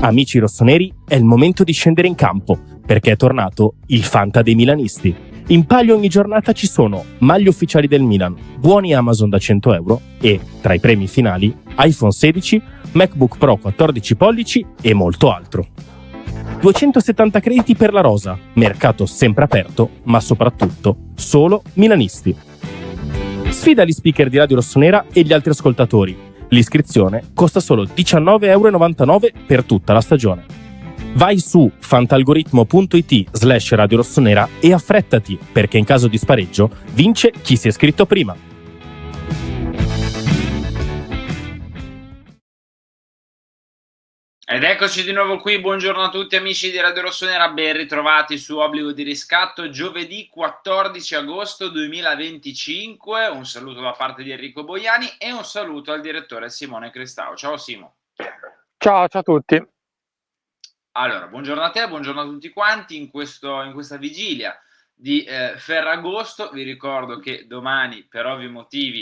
Amici rossoneri, è il momento di scendere in campo, perché è tornato il Fanta dei milanisti. In palio ogni giornata ci sono maglie ufficiali del Milan, buoni Amazon da 100 euro e, tra i premi finali, iPhone 16, MacBook Pro 14 pollici e molto altro. 270 crediti per la rosa, mercato sempre aperto, ma soprattutto solo milanisti. Sfida gli speaker di Radio Rossonera e gli altri ascoltatori. L'iscrizione costa solo 19,99 € per tutta la stagione. Vai su fantalgoritmo.it/Radio Rossonera e affrettati, perché in caso di spareggio vince chi si è iscritto prima. Ed eccoci di nuovo qui, buongiorno a tutti amici di Radio Rossonera, ben ritrovati su Obbligo di Riscatto, giovedì 14 agosto 2025, un saluto da parte di Enrico Boiani e un saluto al direttore Simone Cristau. Ciao Simo. Ciao a tutti. Allora, buongiorno a te, buongiorno a tutti quanti in questa vigilia di Ferragosto. Vi ricordo che domani per ovvi motivi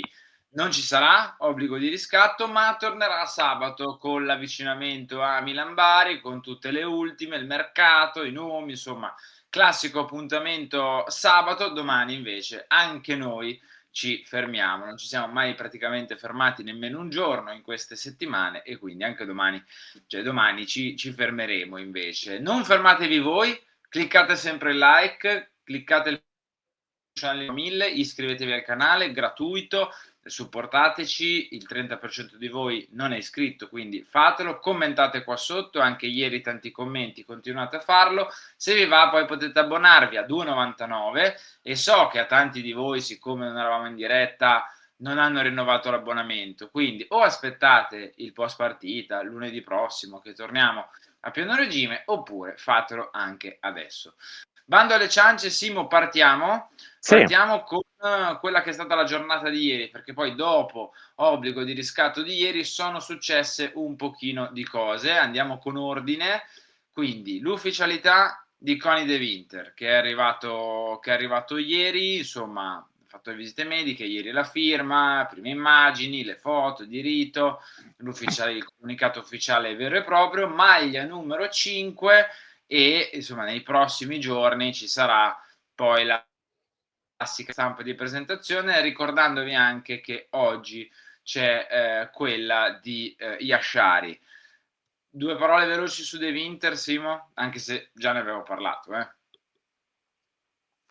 non ci sarà Obbligo di Riscatto, ma tornerà sabato con l'avvicinamento a Milan-Bari, con tutte le ultime, il mercato, i nomi, insomma, classico appuntamento sabato. Domani invece anche noi ci fermiamo, non ci siamo mai praticamente fermati nemmeno un giorno in queste settimane e quindi anche domani ci fermeremo invece. Non fermatevi voi, cliccate sempre il like, cliccate il channel 1000, iscrivetevi al canale, gratuito, supportateci, il 30% di voi non è iscritto, quindi fatelo, commentate qua sotto, anche ieri tanti commenti, continuate a farlo, se vi va poi potete abbonarvi a 2,99 e so che a tanti di voi, siccome non eravamo in diretta, non hanno rinnovato l'abbonamento, quindi o aspettate il post partita lunedì prossimo che torniamo a pieno regime, oppure fatelo anche adesso. Bando alle ciance, Simo, partiamo con quella che è stata la giornata di ieri, perché poi dopo Obbligo di Riscatto di ieri sono successe un pochino di cose, andiamo con ordine, quindi l'ufficialità di Conny De Winter che è arrivato ieri, insomma ha fatto le visite mediche, ieri la firma, prime immagini, le foto di rito, il comunicato ufficiale vero e proprio, maglia numero 5 e insomma nei prossimi giorni ci sarà poi la classica stampa di presentazione, ricordandovi anche che oggi c'è quella di Yashari. Due parole veloci su De Winter, Simo, anche se già ne avevo parlato.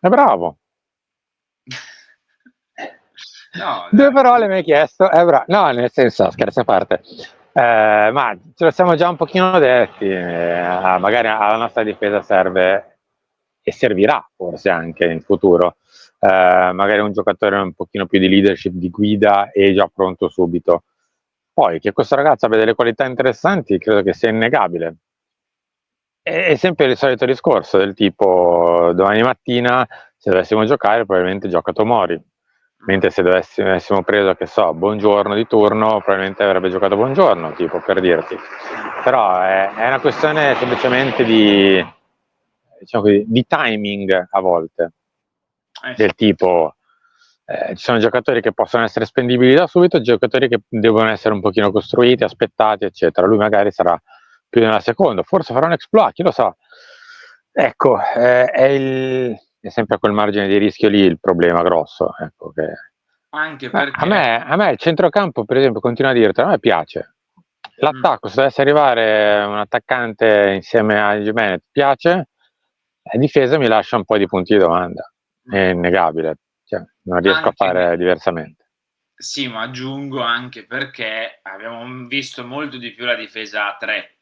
È bravo. No, due parole mi hai chiesto, è bravo. No, nel senso, scherzi a parte. Ma ce lo siamo già un pochino detti, magari alla nostra difesa serve e servirà forse anche in futuro, magari un giocatore un pochino più di leadership, di guida e già pronto subito. Poi che questo ragazzo abbia delle qualità interessanti credo che sia innegabile. È sempre il solito discorso del tipo domani mattina se dovessimo giocare probabilmente gioca Tomori, mentre se avessimo preso, che so, Buongiorno di turno probabilmente avrebbe giocato Buongiorno, tipo, per dirti. Però è una questione semplicemente di, diciamo così, di timing a volte, del tipo ci sono giocatori che possono essere spendibili da subito, giocatori che devono essere un pochino costruiti, aspettati, eccetera. Lui magari sarà più nella seconda, forse farà un exploit, chi lo sa. Ecco, è sempre quel margine di rischio lì il problema grosso. Ecco, che anche perché a me il centrocampo, per esempio, continua a dirtelo, a me piace. L'attacco, se dovesse arrivare un attaccante insieme a Gimenez, piace. La difesa mi lascia un po' di punti di domanda, è innegabile, cioè, non riesco a fare diversamente. Sì, ma aggiungo anche perché abbiamo visto molto di più la difesa a 3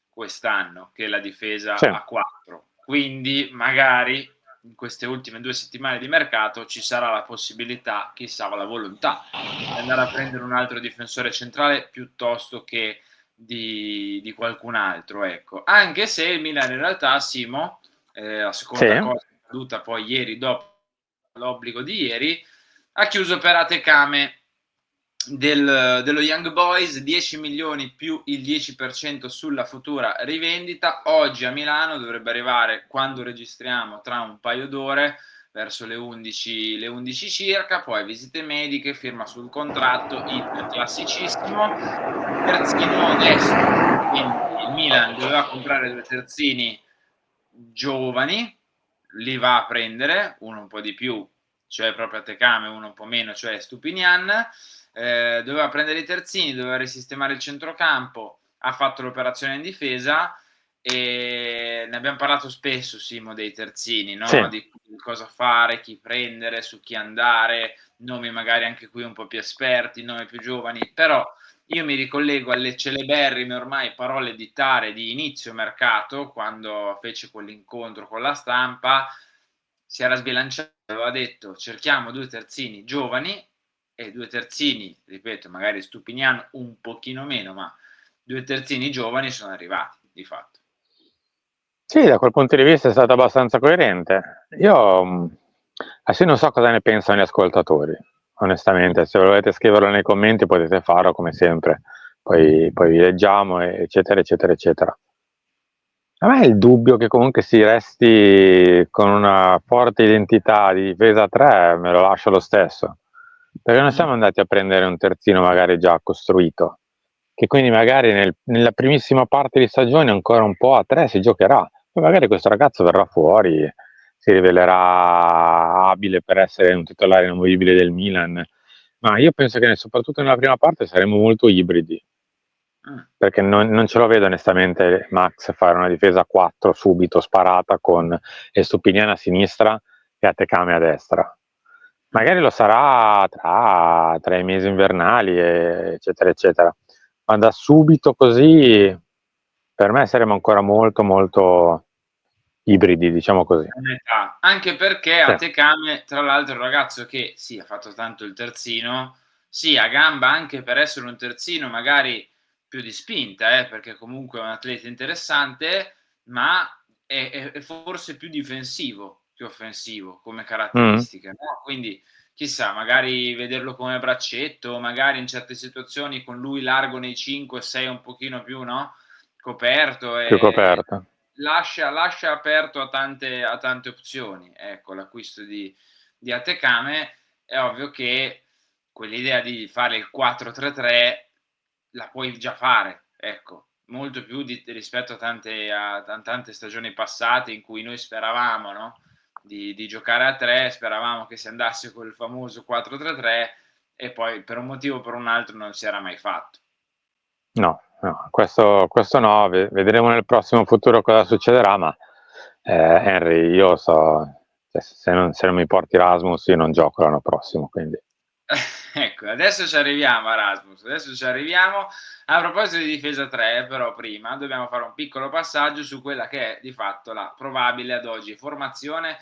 quest'anno che la difesa a 4, quindi magari in queste ultime 2 settimane di mercato ci sarà la possibilità, chissà, la volontà di andare a prendere un altro difensore centrale piuttosto che di qualcun altro, ecco. Anche se il Milan in realtà, Simo, la seconda cosa accaduta poi ieri dopo l'obbligo di ieri, ha chiuso per Atekame dello Young Boys, 10 milioni più il 10% sulla futura rivendita. Oggi a Milano dovrebbe arrivare, quando registriamo, tra un paio d'ore, verso le 11 circa, poi visite mediche, firma sul contratto, hit classicissimo, terzino destro, quindi il Milan doveva comprare 2 terzini giovani, li va a prendere, uno un po' di più, cioè proprio Tekame, uno un po' meno, cioè Stupinian, doveva prendere i terzini, doveva risistemare il centrocampo, ha fatto l'operazione in difesa e ne abbiamo parlato spesso, Simo, dei terzini, no? Sì. Di cosa fare, chi prendere, su chi andare, nomi magari anche qui un po' più esperti, nomi più giovani, però io mi ricollego alle celeberrime ormai parole di Tare di inizio mercato, quando fece quell'incontro con la stampa, si era sbilanciato, aveva detto cerchiamo 2 terzini giovani e 2 terzini, ripeto, magari Stupinian un pochino meno, ma 2 terzini giovani sono arrivati, di fatto. Sì, da quel punto di vista è stato abbastanza coerente. Io adesso non so cosa ne pensano gli ascoltatori, onestamente. Se volete scriverlo nei commenti potete farlo come sempre, poi vi leggiamo, eccetera, eccetera, eccetera. A me il dubbio che comunque si resti con una forte identità di difesa 3 me lo lascio lo stesso, perché non siamo andati a prendere un terzino magari già costruito, che quindi magari nella primissima parte di stagione ancora un po' a 3 si giocherà, poi magari questo ragazzo verrà fuori, si rivelerà abile per essere un titolare inamovibile del Milan, ma io penso che soprattutto nella prima parte saremo molto ibridi, perché non ce lo vedo onestamente Max fare una difesa a 4 subito sparata con Estupinian a sinistra e Atekame a destra. Magari lo sarà tra i mesi invernali, eccetera, eccetera. Ma da subito così, per me saremo ancora molto, molto ibridi, diciamo così. Anche perché Sì. Atekame, tra l'altro, è un ragazzo che sì, ha fatto tanto il terzino, sì, ha gamba anche per essere un terzino magari più di spinta, perché comunque è un atleta interessante, ma è forse più difensivo che offensivo come caratteristiche, no? Quindi chissà, magari vederlo come braccetto, magari in certe situazioni con lui largo nei 5, 6 un pochino più, no? Coperto Più e coperto. lascia aperto a tante opzioni. Ecco, l'acquisto di Atekame è ovvio che quell'idea di fare il 4-3-3 la puoi già fare, ecco, molto più rispetto a tante stagioni passate in cui noi speravamo, no? Di giocare a 3, speravamo che si andasse col famoso 4-3-3 e poi per un motivo o per un altro non si era mai fatto. No, questo no, vedremo nel prossimo futuro cosa succederà, ma Henry, io so, se non mi porti Rasmus io non gioco l'anno prossimo, quindi. Ecco, adesso ci arriviamo a Rasmus, adesso ci arriviamo. A proposito di difesa 3, però prima dobbiamo fare un piccolo passaggio su quella che è di fatto la probabile ad oggi formazione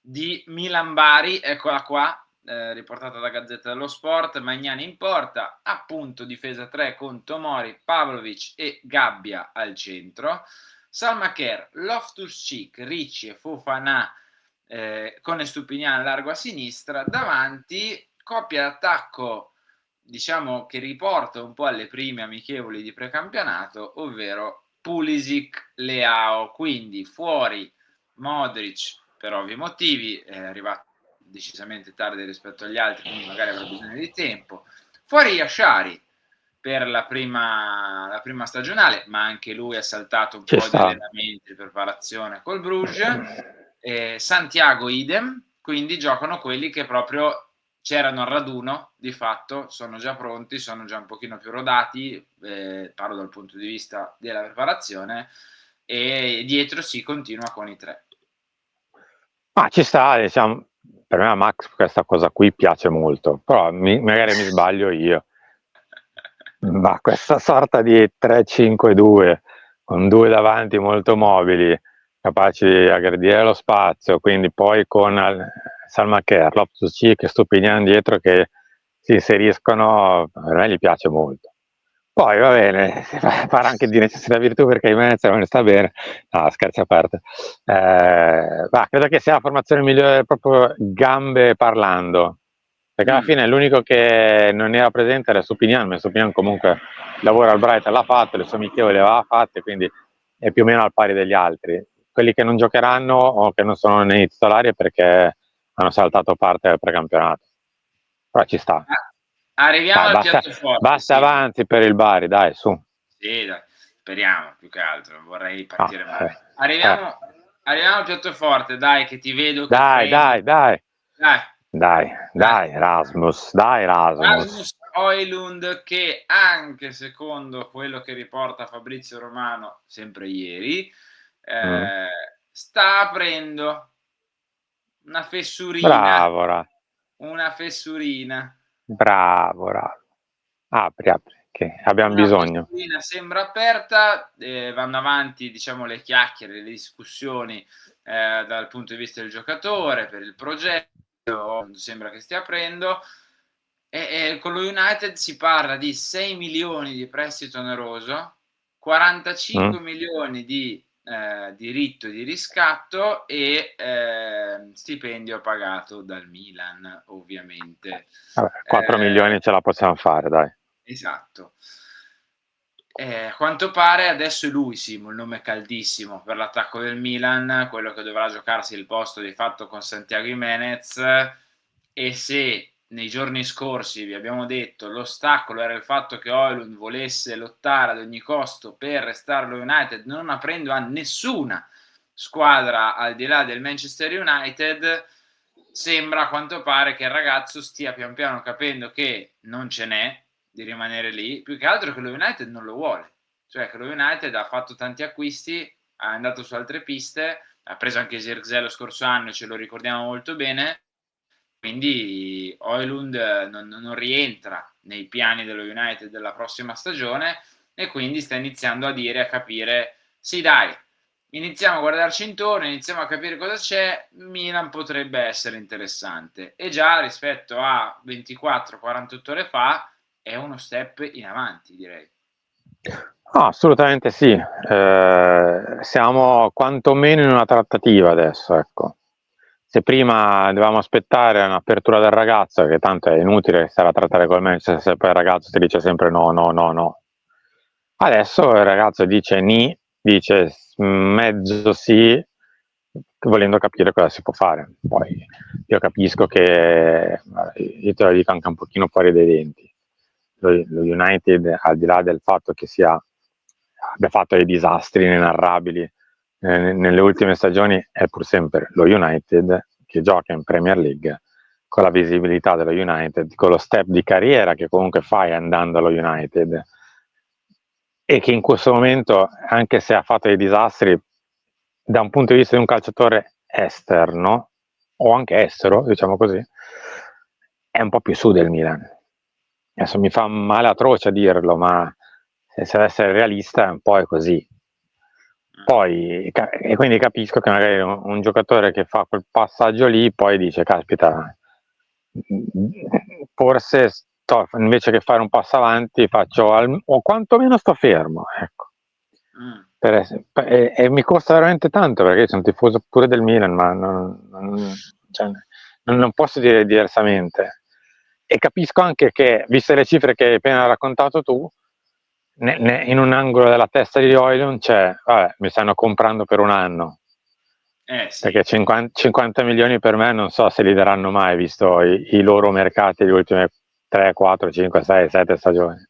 di Milan Bari, eccola qua, riportata da Gazzetta dello Sport. Magnani in porta, appunto difesa 3 con Tomori, Pavlovic e Gabbia al centro, Salmacher, Loftus-Cheek, Ricci e Fofana con Estupinian largo a sinistra, davanti coppia d'attacco diciamo che riporta un po' alle prime amichevoli di precampionato, ovvero Pulisic-Leao, quindi fuori Modric per ovvi motivi, è arrivato decisamente tardi rispetto agli altri, quindi magari avrà bisogno di tempo, fuori Yashari per la prima stagionale, ma anche lui ha saltato un po' di allenamenti di preparazione col Bruges, Santiago idem, quindi giocano quelli che proprio c'erano al raduno, di fatto sono già pronti, sono già un pochino più rodati, parlo dal punto di vista della preparazione, e dietro si continua con i 3. Ma ci sta, diciamo, per me a Max questa cosa qui piace molto, però magari mi sbaglio io. Ma questa sorta di 3-5-2 con 2 davanti molto mobili, capaci di aggredire lo spazio, quindi poi con Salmacher, Loftus-Cheek e Stupinian dietro che si inseriscono, a me gli piace molto. Poi va bene, si parla anche di necessità virtù perché in mezzo non sta bene, no, scherzi a parte. Credo che sia la formazione migliore proprio gambe parlando, perché alla fine l'unico che non era presente era Stupinian, ma Stupinian comunque lavora al Brighton, l'ha fatto, le sue amichevoli le aveva fatte, quindi è più o meno al pari degli altri. Quelli che non giocheranno o che non sono nei titolari è perché hanno saltato parte del precampionato, però ci sta. Arriviamo Dai, al piatto forte. basta Sì. avanti per il Bari, dai, su. Sì, dai, speriamo, più che altro, non vorrei partire male. Eh. Arriviamo al piatto forte, dai, che ti vedo che Dai, fremi. dai, Rasmus, dai, Rasmus. Rasmus Højlund, che anche secondo quello che riporta Fabrizio Romano, sempre ieri, sta aprendo una fessurina. Una fessurina. Bravo. Apri, che abbiamo Una bisogno. fessurina sembra aperta, vanno avanti, diciamo, le chiacchiere, le discussioni dal punto di vista del giocatore, per il progetto, sembra che stia aprendo. E con lo United si parla di 6 milioni di prestito oneroso, 45 milioni di diritto di riscatto e stipendio pagato dal Milan, ovviamente. Vabbè, 4 milioni ce la possiamo fare, dai. Esatto. A quanto pare adesso è lui, Simo, il nome caldissimo per l'attacco del Milan, quello che dovrà giocarsi il posto di fatto con Santiago Jimenez. E se nei giorni scorsi vi abbiamo detto l'ostacolo era il fatto che Højlund volesse lottare ad ogni costo per restare allo United, non aprendo a nessuna squadra al di là del Manchester United, sembra a quanto pare che il ragazzo stia pian piano capendo che non ce n'è di rimanere lì, più che altro che lo United non lo vuole, cioè che lo United ha fatto tanti acquisti, è andato su altre piste, ha preso anche Zirkzee lo scorso anno, ce lo ricordiamo molto bene, quindi Højlund non rientra nei piani dello United della prossima stagione e quindi sta iniziando a dire, a capire, sì dai, iniziamo a guardarci intorno, iniziamo a capire cosa c'è, Milan potrebbe essere interessante e già rispetto a 24-48 ore fa è uno step in avanti, direi. No, assolutamente sì. Siamo quantomeno in una trattativa adesso, ecco. Se prima dovevamo aspettare un'apertura del ragazzo, che tanto è inutile stare a trattare col Manchester se poi il ragazzo ti dice sempre no. Adesso il ragazzo dice dice mezzo sì, volendo capire cosa si può fare. Poi io capisco che, io te lo dico anche un pochino fuori dai denti, lo United, al di là del fatto che abbia fatto dei disastri inenarrabili nelle ultime stagioni, è pur sempre lo United che gioca in Premier League, con la visibilità dello United, con lo step di carriera che comunque fai andando allo United, e che in questo momento, anche se ha fatto dei disastri da un punto di vista di un calciatore esterno o anche estero, diciamo così, è un po' più su del Milan. Adesso mi fa male atroce a dirlo, ma se deve essere realista un po' è così. Poi, e quindi capisco che magari un giocatore che fa quel passaggio lì poi dice caspita, forse invece che fare un passo avanti faccio o quantomeno sto fermo, ecco. E mi costa veramente tanto perché sono tifoso pure del Milan, ma non posso dire diversamente. E capisco anche che, viste le cifre che hai appena raccontato tu, in un angolo della testa di Højlund c'è, vabbè, mi stanno comprando per un anno. Sì. Perché 50 milioni per me non so se li daranno mai, visto i loro mercati delle ultime 3, 4, 5, 6, 7 stagioni.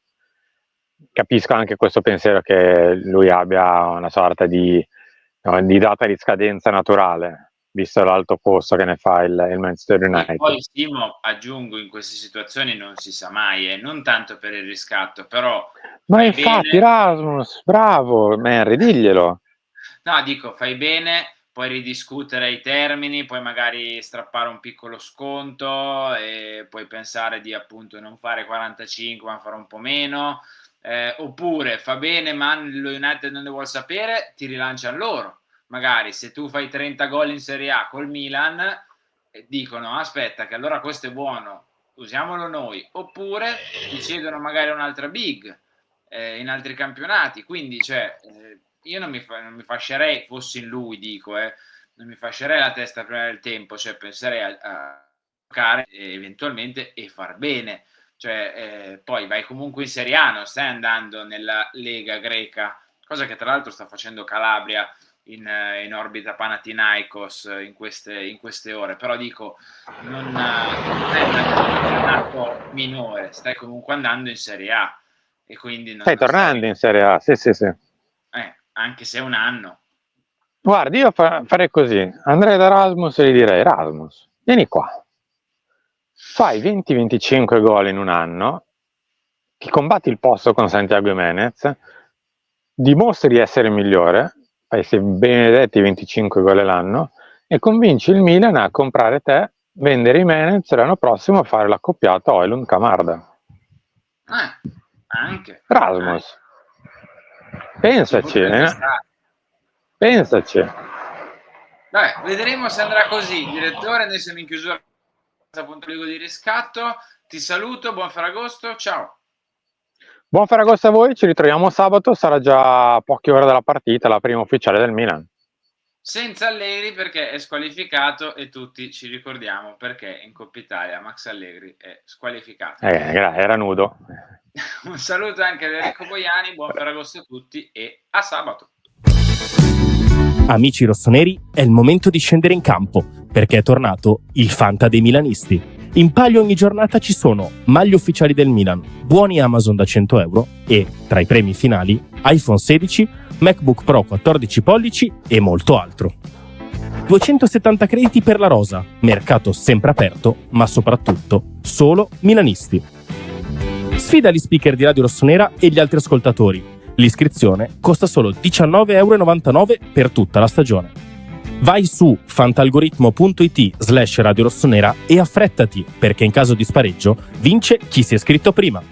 Capisco anche questo pensiero che lui abbia una sorta di data di scadenza naturale, visto l'alto costo che ne fa il Manchester United. E poi Simo, aggiungo, in queste situazioni non si sa mai, non tanto per il riscatto, però Ma infatti bene... Rasmus, bravo Merry, diglielo. No, dico, fai bene, puoi ridiscutere i termini, puoi magari strappare un piccolo sconto e puoi pensare di appunto non fare 45 ma fare un po' meno, oppure fa bene ma lo United non ne vuol sapere, ti rilanciano loro. Magari se tu fai 30 gol in Serie A col Milan, dicono aspetta che allora questo è buono, usiamolo noi, oppure ti cedono magari un'altra big in altri campionati, quindi cioè, io non mi fascerei, fossi in lui dico, non mi fascerei la testa prima del tempo, cioè penserei a giocare eventualmente e far bene, cioè poi vai comunque in Serie A, non stai andando nella Lega greca, cosa che tra l'altro sta facendo Calabria in orbita Panathinaikos in queste ore, però dico, non è un campionato minore, stai comunque andando in Serie A e quindi Stai tornando in Serie A, sì. anche se è un anno. Guardi, io farei così, andrei da Erasmus e gli direi: Erasmus, vieni qua, fai 20-25 gol in un anno, ti combatti il posto con Santiago Jimenez, dimostri di essere il migliore, fai questi benedetti 25 gol l'anno e convinci il Milan a comprare te, vendere Jimenez l'anno prossimo a fare l'accoppiato Højlund-Camarda. Anche Erasmus, pensaci. Vabbè, vedremo se andrà così. Direttore, noi siamo in chiusura appuntamento di riscatto. Ti saluto, buon Ferragosto, ciao. Buon Ferragosto a voi, ci ritroviamo sabato, sarà già a poche ore dalla partita, la prima ufficiale del Milan. Senza Allegri perché è squalificato e tutti ci ricordiamo perché in Coppa Italia Max Allegri è squalificato. Era nudo. Un saluto anche ad Enrico Boiani, buon Ferragosto a tutti e a sabato. Amici rossoneri, è il momento di scendere in campo, perché è tornato il Fanta dei milanisti. In palio ogni giornata ci sono maglie ufficiali del Milan, buoni Amazon da 100 euro e, tra i premi finali, iPhone 16, MacBook Pro 14 pollici e molto altro. 270 crediti per la rosa, mercato sempre aperto, ma soprattutto solo milanisti. Sfida gli speaker di Radio Rossonera e gli altri ascoltatori. L'iscrizione costa solo 19,99 € per tutta la stagione. Vai su fantalgoritmo.it/Radio Rossonera e affrettati, perché in caso di spareggio vince chi si è iscritto prima.